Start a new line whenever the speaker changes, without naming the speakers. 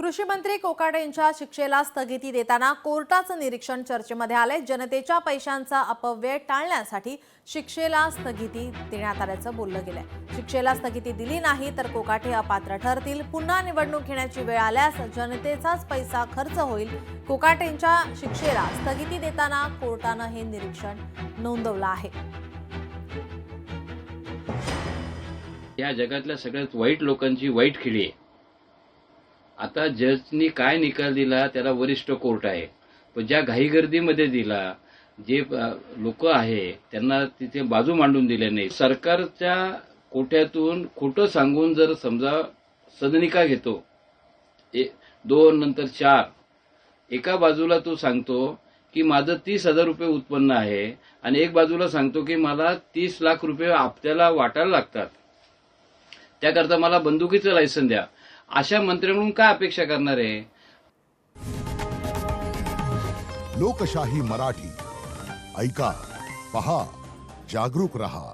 कृषी मंत्री कोकाटे यांच्या शिक्षेला स्थगिती देताना कोर्टाचं निरीक्षण चर्चेमध्ये आले। जनतेच्या पैशांचा अपव्यय टाळण्यासाठी शिक्षेला स्थगिती देण्यात आल्याचं बोललं गेलंय। शिक्षेला स्थगिती दिली नाही तर कोकाटे अपात्र ठरतील। पुन्हा निवडणूक घेण्याची वेळ आल्यास जनतेचाच पैसा खर्च होईल। कोकाटेंच्या शिक्षेला स्थगिती देताना कोर्टानं हे निरीक्षण नोंदवलं आहे।
या जगातल्या सगळ्यात वाईट लोकांची वाईट खेळी आहे। आता जजनी काय निकाल दिला त्याला वरिष्ठ कोर्ट आहे, पण ज्या घाईगर्दीमध्ये दिला, जे लोक आहे त्यांना तिथे बाजू मांडून दिले नाही। सरकारच्या कोट्यातून खोटं सांगून जर समजा सदनिका घेतो 2 नंतर 4, एका बाजूला तो सांगतो की माझं 30,000 रुपये उत्पन्न आहे आणि एक बाजूला सांगतो की मला 30 लाख रुपये हप्त्याला वाटायला लागतात, त्याकरता मला बंदुकीचं लायसन द्या। अशा मंत्र्यांकडून काय अपेक्षा करणार आहे?
लोकशाही मराठी ऐका, पहा, जागरूक रहा।